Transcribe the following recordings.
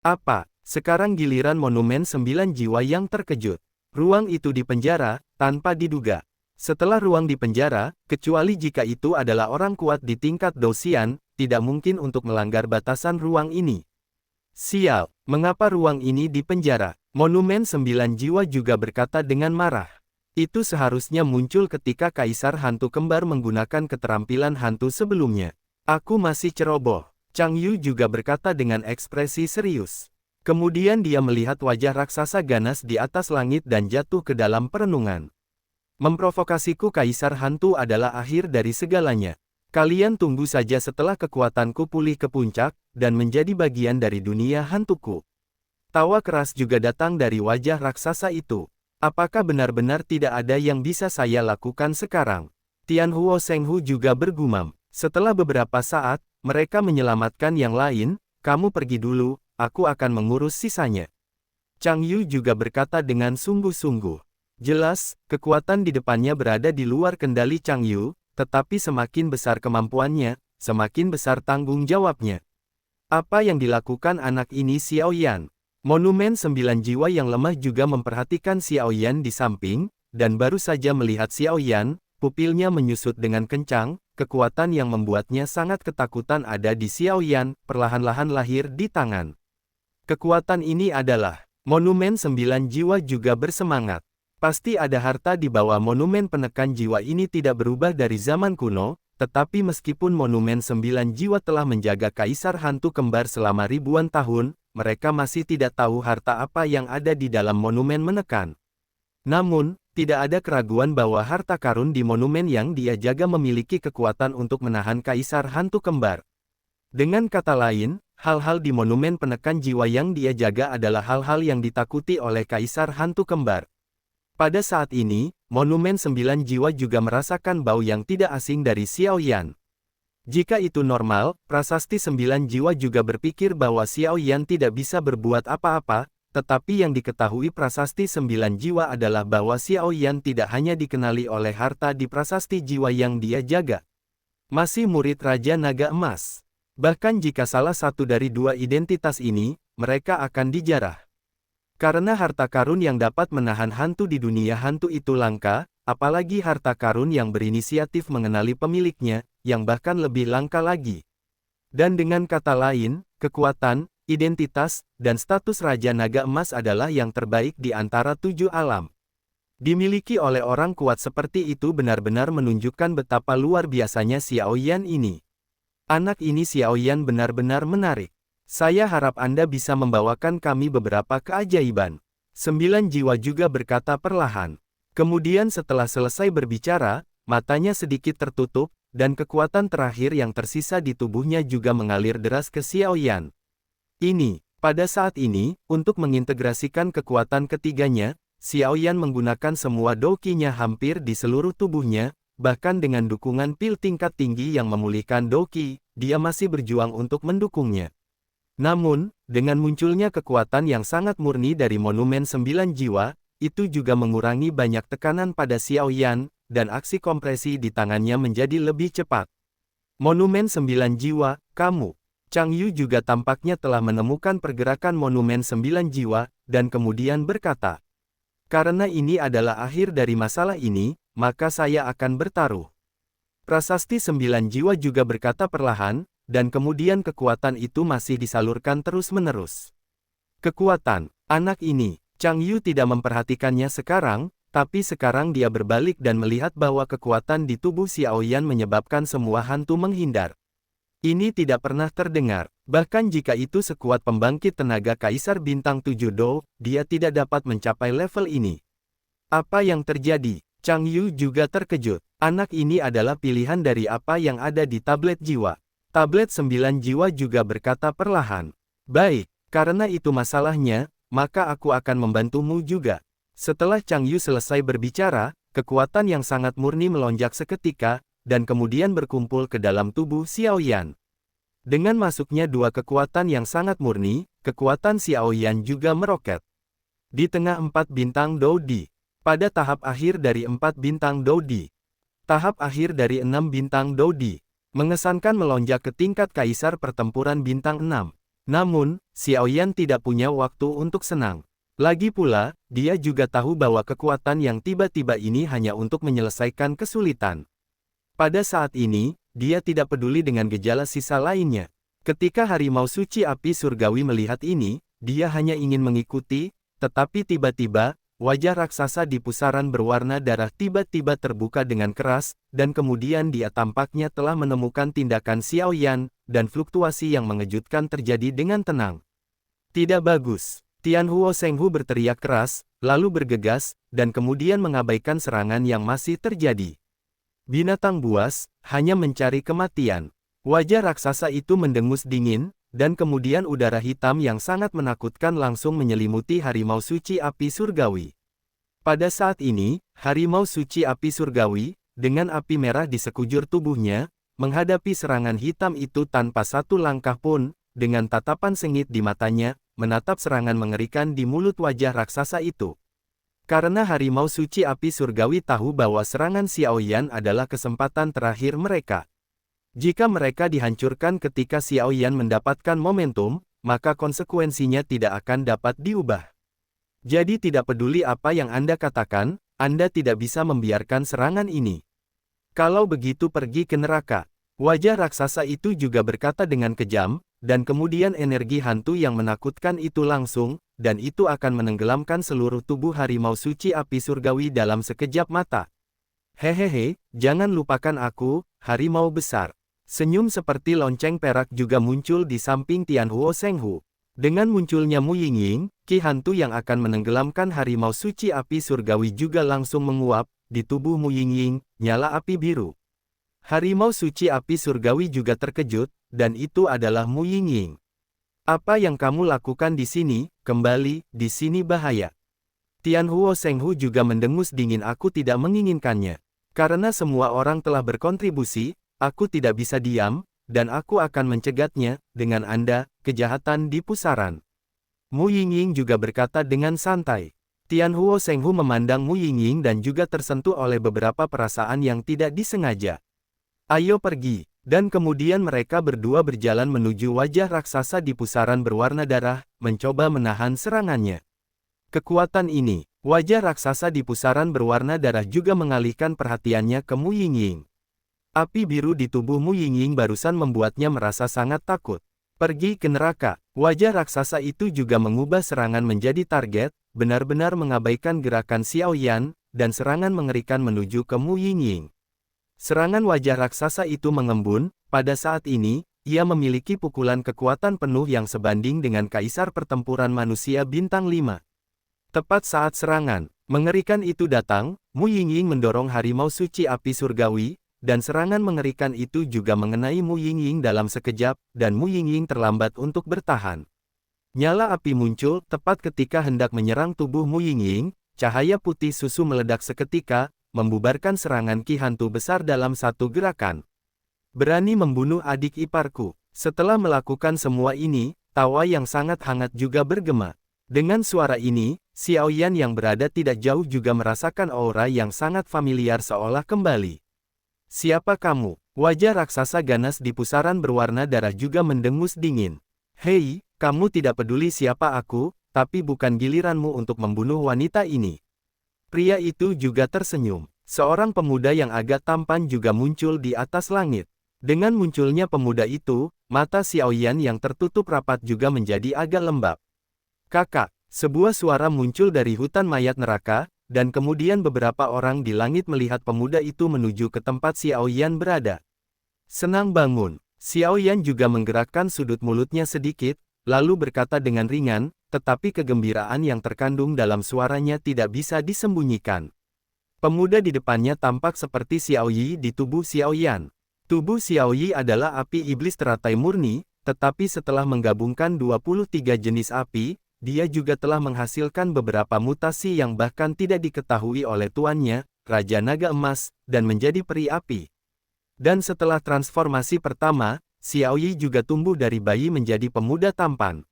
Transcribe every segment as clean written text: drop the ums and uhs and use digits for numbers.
Apa? Sekarang giliran monumen 9 jiwa yang terkejut. Ruang itu di penjara, tanpa diduga. Setelah ruang di penjara, kecuali jika itu adalah orang kuat di tingkat Dosian, tidak mungkin untuk melanggar batasan ruang ini. Sial, mengapa ruang ini di penjara? Monumen 9 jiwa juga berkata dengan marah. Itu seharusnya muncul ketika Kaisar Hantu Kembar menggunakan keterampilan hantu sebelumnya. Aku masih ceroboh. Chang Yu juga berkata dengan ekspresi serius. Kemudian dia melihat wajah raksasa ganas di atas langit dan jatuh ke dalam perenungan. Memprovokasiku Kaisar Hantu adalah akhir dari segalanya. Kalian tunggu saja setelah kekuatanku pulih ke puncak, dan menjadi bagian dari dunia hantuku. Tawa keras juga datang dari wajah raksasa itu. Apakah benar-benar tidak ada yang bisa saya lakukan sekarang? Tianhuo Shenghu juga bergumam. Setelah beberapa saat, mereka menyelamatkan yang lain, kamu pergi dulu, aku akan mengurus sisanya. Chang Yu juga berkata dengan sungguh-sungguh. Jelas, kekuatan di depannya berada di luar kendali Chang Yu, tetapi semakin besar kemampuannya, semakin besar tanggung jawabnya. Apa yang dilakukan anak ini Xiao Yan? Monumen 9 jiwa yang lemah juga memperhatikan Xiao Yan di samping, dan baru saja melihat Xiao Yan, pupilnya menyusut dengan kencang, kekuatan yang membuatnya sangat ketakutan ada di Xiao Yan, perlahan-lahan lahir di tangan. Kekuatan ini adalah, monumen 9 jiwa juga bersemangat. Pasti ada harta di bawah monumen penekan jiwa ini tidak berubah dari zaman kuno, tetapi meskipun monumen 9 jiwa telah menjaga Kaisar Hantu Kembar selama ribuan tahun, mereka masih tidak tahu harta apa yang ada di dalam monumen menekan. Namun, tidak ada keraguan bahwa harta karun di monumen yang dia jaga memiliki kekuatan untuk menahan Kaisar Hantu Kembar. Dengan kata lain, hal-hal di monumen penekan jiwa yang dia jaga adalah hal-hal yang ditakuti oleh Kaisar Hantu Kembar. Pada saat ini, monumen 9 jiwa juga merasakan bau yang tidak asing dari Xiao Yan. Jika itu normal, prasasti 9 jiwa juga berpikir bahwa Xiao Yan tidak bisa berbuat apa-apa, tetapi yang diketahui prasasti 9 jiwa adalah bahwa Xiao Yan tidak hanya dikenali oleh harta di prasasti jiwa yang dia jaga. Masih murid Raja Naga Emas. Bahkan jika salah satu dari dua identitas ini, mereka akan dijarah. Karena harta karun yang dapat menahan hantu di dunia hantu itu langka, apalagi harta karun yang berinisiatif mengenali pemiliknya, yang bahkan lebih langka lagi. Dan dengan kata lain, kekuatan, identitas, dan status Raja Naga Emas adalah yang terbaik di antara 7 alam. Dimiliki oleh orang kuat seperti itu benar-benar menunjukkan betapa luar biasanya Xiao Yan ini. Anak ini Xiao Yan benar-benar menarik. Saya harap Anda bisa membawakan kami beberapa keajaiban. 9 jiwa juga berkata perlahan. Kemudian setelah selesai berbicara, matanya sedikit tertutup, dan kekuatan terakhir yang tersisa di tubuhnya juga mengalir deras ke Xiao Yan. Pada saat ini, untuk mengintegrasikan kekuatan ketiganya, Xiao Yan menggunakan semua doki-nya hampir di seluruh tubuhnya, bahkan dengan dukungan pil tingkat tinggi yang memulihkan doki, dia masih berjuang untuk mendukungnya. Namun, dengan munculnya kekuatan yang sangat murni dari monumen 9 jiwa, itu juga mengurangi banyak tekanan pada Xiao Yan, dan aksi kompresi di tangannya menjadi lebih cepat. Monumen 9 jiwa, kamu. Chang Yu juga tampaknya telah menemukan pergerakan monumen 9 jiwa, dan kemudian berkata, karena ini adalah akhir dari masalah ini, maka saya akan bertaruh. Prasasti 9 jiwa juga berkata perlahan, dan kemudian kekuatan itu masih disalurkan terus-menerus. Kekuatan, anak ini, Chang Yu tidak memperhatikannya sekarang, tapi sekarang dia berbalik dan melihat bahwa kekuatan di tubuh Xiao Yan menyebabkan semua hantu menghindar. Ini tidak pernah terdengar, bahkan jika itu sekuat pembangkit tenaga Kaisar Bintang 7 Do, dia tidak dapat mencapai level ini. Apa yang terjadi? Chang Yu juga terkejut. Anak ini adalah pilihan dari apa yang ada di tablet jiwa. Tablet 9 jiwa juga berkata perlahan. Baik, karena itu masalahnya, maka aku akan membantumu juga. Setelah Chang Yu selesai berbicara, kekuatan yang sangat murni melonjak seketika, dan kemudian berkumpul ke dalam tubuh Xiao Yan. Dengan masuknya dua kekuatan yang sangat murni, kekuatan Xiao Yan juga meroket. Di tengah 4 bintang Doudi. Pada tahap akhir dari 4 bintang Doudi. Tahap akhir dari 6 bintang Doudi. Mengesankan melonjak ke tingkat Kaisar Pertempuran Bintang 6. Namun, Xiao Yan tidak punya waktu untuk senang. Lagi pula, dia juga tahu bahwa kekuatan yang tiba-tiba ini hanya untuk menyelesaikan kesulitan. Pada saat ini, dia tidak peduli dengan gejala sisa lainnya. Ketika harimau suci api surgawi melihat ini, dia hanya ingin mengikuti, tetapi tiba-tiba, wajah raksasa di pusaran berwarna darah tiba-tiba terbuka dengan keras, dan kemudian dia tampaknya telah menemukan tindakan Xiao Yan, dan fluktuasi yang mengejutkan terjadi dengan tenang. Tidak bagus. Tianhuo Shenghu berteriak keras, lalu bergegas, dan kemudian mengabaikan serangan yang masih terjadi. Binatang buas, hanya mencari kematian. Wajah raksasa itu mendengus dingin, dan kemudian udara hitam yang sangat menakutkan langsung menyelimuti harimau suci api surgawi. Pada saat ini, harimau suci api surgawi, dengan api merah di sekujur tubuhnya, menghadapi serangan hitam itu tanpa satu langkah pun, dengan tatapan sengit di matanya, menatap serangan mengerikan di mulut wajah raksasa itu. Karena harimau suci api surgawi tahu bahwa serangan Xiao Yan adalah kesempatan terakhir mereka. Jika mereka dihancurkan ketika Xiao Yan mendapatkan momentum, maka konsekuensinya tidak akan dapat diubah. Jadi tidak peduli apa yang Anda katakan, Anda tidak bisa membiarkan serangan ini. Kalau begitu pergi ke neraka. Wajah raksasa itu juga berkata dengan kejam, dan kemudian energi hantu yang menakutkan itu langsung, dan itu akan menenggelamkan seluruh tubuh harimau suci api surgawi dalam sekejap mata. Hehehe, jangan lupakan aku, harimau besar. Senyum seperti lonceng perak juga muncul di samping Tianhuo Shenghu. Dengan munculnya Mu Yingying, ki hantu yang akan menenggelamkan harimau suci api surgawi juga langsung menguap, di tubuh Mu Yingying, nyala api biru. Harimau suci api surgawi juga terkejut, dan itu adalah Mu Yingying. Apa yang kamu lakukan di sini? Kembali, di sini bahaya. Tianhuo Shenghu juga mendengus dingin. Aku tidak menginginkannya. Karena semua orang telah berkontribusi, aku tidak bisa diam, dan aku akan mencegatnya, dengan Anda, kejahatan di pusaran. Mu Yingying juga berkata dengan santai. Tianhuo Shenghu memandang Mu Yingying dan juga tersentuh oleh beberapa perasaan yang tidak disengaja. Ayo pergi. Dan kemudian mereka berdua berjalan menuju wajah raksasa di pusaran berwarna darah, mencoba menahan serangannya. Kekuatan ini, wajah raksasa di pusaran berwarna darah juga mengalihkan perhatiannya ke Mu Yingying. Api biru di tubuh Mu Yingying barusan membuatnya merasa sangat takut. Pergi ke neraka. Wajah raksasa itu juga mengubah serangan menjadi target, benar-benar mengabaikan gerakan Xiao Yan, dan serangan mengerikan menuju ke Mu Yingying. Serangan wajah raksasa itu mengembun. Pada saat ini, ia memiliki pukulan kekuatan penuh yang sebanding dengan kaisar pertempuran manusia bintang 5. Tepat saat serangan mengerikan itu datang, Mu Yingying mendorong harimau suci api surgawi, dan serangan mengerikan itu juga mengenai Mu Yingying dalam sekejap, dan Mu Yingying terlambat untuk bertahan. Nyala api muncul tepat ketika hendak menyerang tubuh Mu Yingying, cahaya putih susu meledak seketika, membubarkan serangan ki hantu besar dalam satu gerakan. Berani membunuh adik iparku. Setelah melakukan semua ini, tawa yang sangat hangat juga bergema. Dengan suara ini, Xiao Yan yang berada tidak jauh juga merasakan aura yang sangat familiar seolah kembali. Siapa kamu? Wajah raksasa ganas di pusaran berwarna darah juga mendengus dingin. Hei, kamu tidak peduli siapa aku, tapi bukan giliranmu untuk membunuh wanita ini. Pria itu juga tersenyum. Seorang pemuda yang agak tampan juga muncul di atas langit. Dengan munculnya pemuda itu, mata Xiao Yan yang tertutup rapat juga menjadi agak lembab. Kakak, sebuah suara muncul dari hutan mayat neraka, dan kemudian beberapa orang di langit melihat pemuda itu menuju ke tempat Xiao Yan berada. Senang bangun. Xiao Yan juga menggerakkan sudut mulutnya sedikit, lalu berkata dengan ringan, tetapi kegembiraan yang terkandung dalam suaranya tidak bisa disembunyikan. Pemuda di depannya tampak seperti Xiao Yi di tubuh Xiao Yan. Tubuh Xiao Yi adalah api iblis teratai murni, tetapi setelah menggabungkan 23 jenis api, dia juga telah menghasilkan beberapa mutasi yang bahkan tidak diketahui oleh tuannya, Raja Naga Emas, dan menjadi peri api. Dan setelah transformasi pertama, Xiao Yi juga tumbuh dari bayi menjadi pemuda tampan.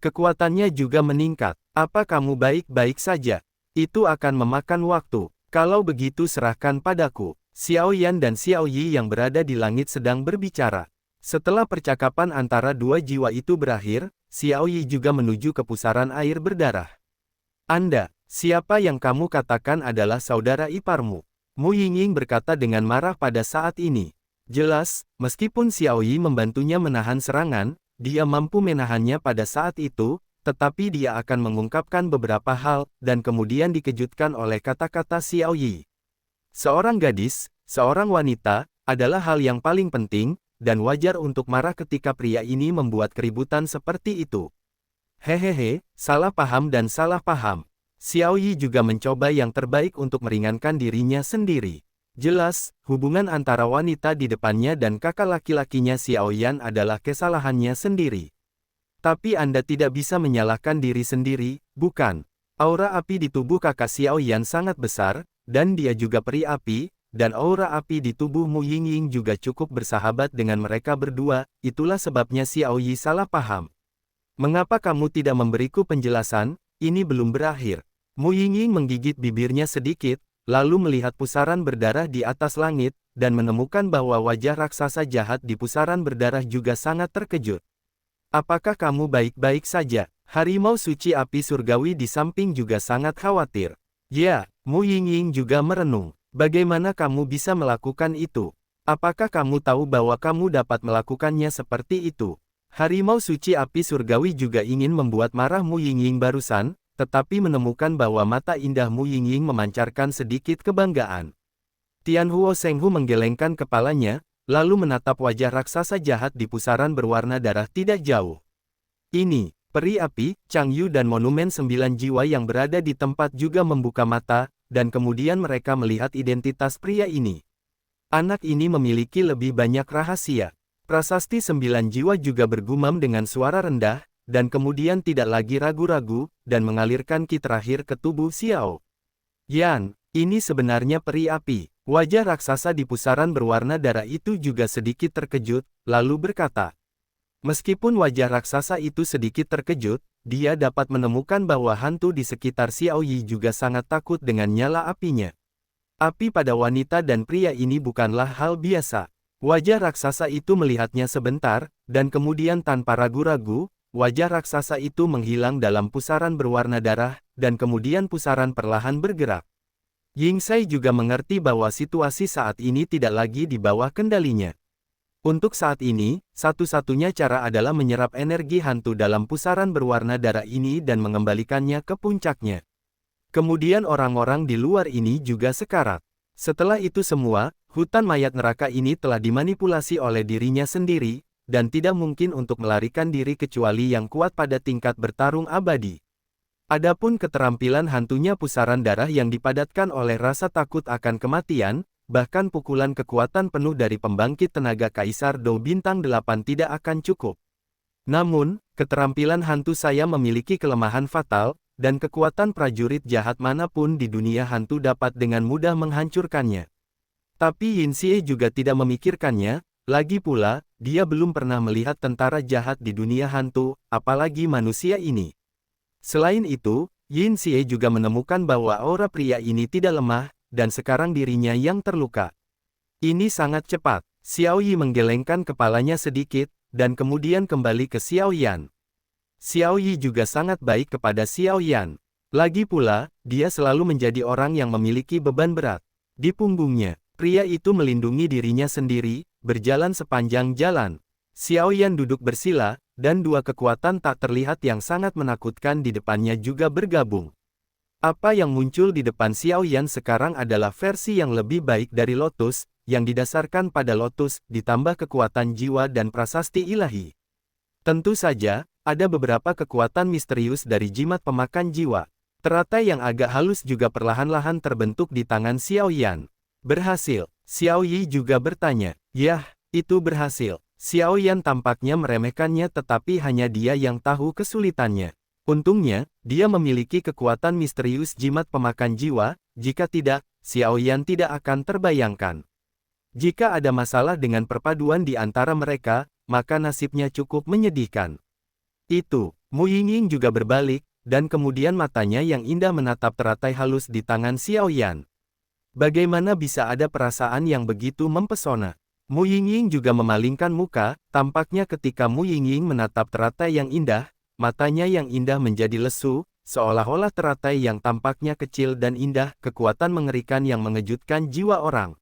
Kekuatannya juga meningkat. Apa kamu baik-baik saja? Itu akan memakan waktu. Kalau begitu serahkan padaku. Xiao Yan dan Xiao Yi yang berada di langit sedang berbicara. Setelah percakapan antara dua jiwa itu berakhir, Xiao Yi juga menuju ke pusaran air berdarah. Anda, siapa yang kamu katakan adalah saudara iparmu? Mu Yingying berkata dengan marah pada saat ini. Jelas, meskipun Xiao Yi membantunya menahan serangan, dia mampu menahannya pada saat itu, tetapi dia akan mengungkapkan beberapa hal, dan kemudian dikejutkan oleh kata-kata Xiao Yi. Seorang gadis, seorang wanita, adalah hal yang paling penting, dan wajar untuk marah ketika pria ini membuat keributan seperti itu. Hehehe, salah paham dan salah paham. Xiao Yi juga mencoba yang terbaik untuk meringankan dirinya sendiri. Jelas, hubungan antara wanita di depannya dan kakak laki-lakinya Xiao Yan adalah kesalahannya sendiri. Tapi Anda tidak bisa menyalahkan diri sendiri, bukan? Aura api di tubuh kakak Xiao Yan sangat besar, dan dia juga peri api, dan aura api di tubuh Mu Yingying juga cukup bersahabat dengan mereka berdua, itulah sebabnya Xiao Yi salah paham. Mengapa kamu tidak memberiku penjelasan? Ini belum berakhir. Mu Yingying menggigit bibirnya sedikit, lalu melihat pusaran berdarah di atas langit, dan menemukan bahwa wajah raksasa jahat di pusaran berdarah juga sangat terkejut. Apakah kamu baik-baik saja? Harimau suci api surgawi di samping juga sangat khawatir. Ya, Mu Yingying juga merenung. Bagaimana kamu bisa melakukan itu? Apakah kamu tahu bahwa kamu dapat melakukannya seperti itu? Harimau suci api surgawi juga ingin membuat marah Mu Yingying barusan, tetapi menemukan bahwa mata indah Mu Yingying memancarkan sedikit kebanggaan. Tianhuo Shenghu menggelengkan kepalanya, lalu menatap wajah raksasa jahat di pusaran berwarna darah tidak jauh. Ini, peri api, Changyu dan monumen 9 jiwa yang berada di tempat juga membuka mata, dan kemudian mereka melihat identitas pria ini. Anak ini memiliki lebih banyak rahasia. Prasasti 9 jiwa juga bergumam dengan suara rendah, dan kemudian tidak lagi ragu-ragu, dan mengalirkan ki terakhir ke tubuh Xiao Yan. Ini sebenarnya peri api. Wajah raksasa di pusaran berwarna darah itu juga sedikit terkejut, lalu berkata. Meskipun wajah raksasa itu sedikit terkejut, dia dapat menemukan bahwa hantu di sekitar Xiao Yi juga sangat takut dengan nyala apinya. Api pada wanita dan pria ini bukanlah hal biasa. Wajah raksasa itu melihatnya sebentar, dan kemudian tanpa ragu-ragu, wajah raksasa itu menghilang dalam pusaran berwarna darah, dan kemudian pusaran perlahan bergerak. Yingzai juga mengerti bahwa situasi saat ini tidak lagi di bawah kendalinya. Untuk saat ini, satu-satunya cara adalah menyerap energi hantu dalam pusaran berwarna darah ini dan mengembalikannya ke puncaknya. Kemudian orang-orang di luar ini juga sekarat. Setelah itu semua, hutan mayat neraka ini telah dimanipulasi oleh dirinya sendiri, dan tidak mungkin untuk melarikan diri kecuali yang kuat pada tingkat bertarung abadi. Adapun keterampilan hantunya pusaran darah yang dipadatkan oleh rasa takut akan kematian, bahkan pukulan kekuatan penuh dari pembangkit tenaga Kaisar Dou Bintang 8 tidak akan cukup. Namun, keterampilan hantu saya memiliki kelemahan fatal, dan kekuatan prajurit jahat manapun di dunia hantu dapat dengan mudah menghancurkannya. Tapi Yinxie juga tidak memikirkannya, lagi pula, dia belum pernah melihat tentara jahat di dunia hantu, apalagi manusia ini. Selain itu, Yinxie juga menemukan bahwa aura pria ini tidak lemah, dan sekarang dirinya yang terluka. Ini sangat cepat. Xiao Yi menggelengkan kepalanya sedikit, dan kemudian kembali ke Xiao Yan. Xiao Yi juga sangat baik kepada Xiao Yan. Lagi pula, dia selalu menjadi orang yang memiliki beban berat. Di punggungnya, pria itu melindungi dirinya sendiri, berjalan sepanjang jalan. Xiao Yan duduk bersila, dan dua kekuatan tak terlihat yang sangat menakutkan di depannya juga bergabung. Apa yang muncul di depan Xiao Yan sekarang adalah versi yang lebih baik dari Lotus, yang didasarkan pada Lotus, ditambah kekuatan jiwa dan prasasti ilahi. Tentu saja, ada beberapa kekuatan misterius dari jimat pemakan jiwa. Teratai yang agak halus juga perlahan-lahan terbentuk di tangan Xiao Yan. Berhasil. Xiao Yi juga bertanya. Yah, itu berhasil. Xiao Yan tampaknya meremehkannya tetapi hanya dia yang tahu kesulitannya. Untungnya, dia memiliki kekuatan misterius jimat pemakan jiwa, jika tidak, Xiao Yan tidak akan terbayangkan. Jika ada masalah dengan perpaduan di antara mereka, maka nasibnya cukup menyedihkan. Itu, Mu Yingying juga berbalik, dan kemudian matanya yang indah menatap teratai halus di tangan Xiao Yan. Bagaimana bisa ada perasaan yang begitu mempesona? Mu Yingying juga memalingkan muka, tampaknya ketika Mu Yingying menatap teratai yang indah, matanya yang indah menjadi lesu, seolah-olah teratai yang tampaknya kecil dan indah, kekuatan mengerikan yang mengejutkan jiwa orang.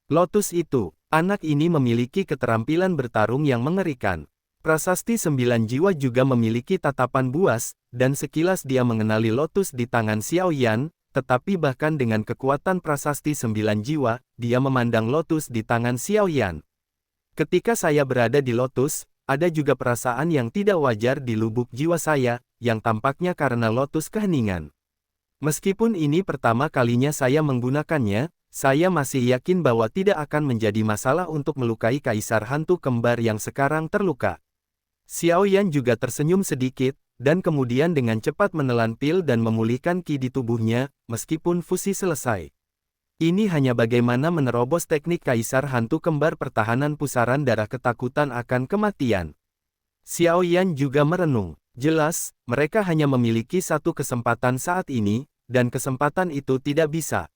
Lotus itu, anak ini memiliki keterampilan bertarung yang mengerikan. Prasasti 9 jiwa juga memiliki tatapan buas, dan sekilas dia mengenali lotus di tangan Xiao Yan, tetapi bahkan dengan kekuatan prasasti 9 jiwa, dia memandang lotus di tangan Xiao Yan. Ketika saya berada di lotus, ada juga perasaan yang tidak wajar di lubuk jiwa saya, yang tampaknya karena lotus keheningan. Meskipun ini pertama kalinya saya menggunakannya, saya masih yakin bahwa tidak akan menjadi masalah untuk melukai kaisar hantu kembar yang sekarang terluka. Xiao Yan juga tersenyum sedikit, dan kemudian dengan cepat menelan pil dan memulihkan ki di tubuhnya, meskipun fusi selesai. Ini hanya bagaimana menerobos teknik kaisar hantu kembar pertahanan pusaran darah ketakutan akan kematian. Xiao Yan juga merenung. Jelas, mereka hanya memiliki satu kesempatan saat ini, dan kesempatan itu tidak bisa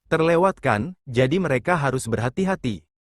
terlewatkan, jadi mereka harus berhati-hati.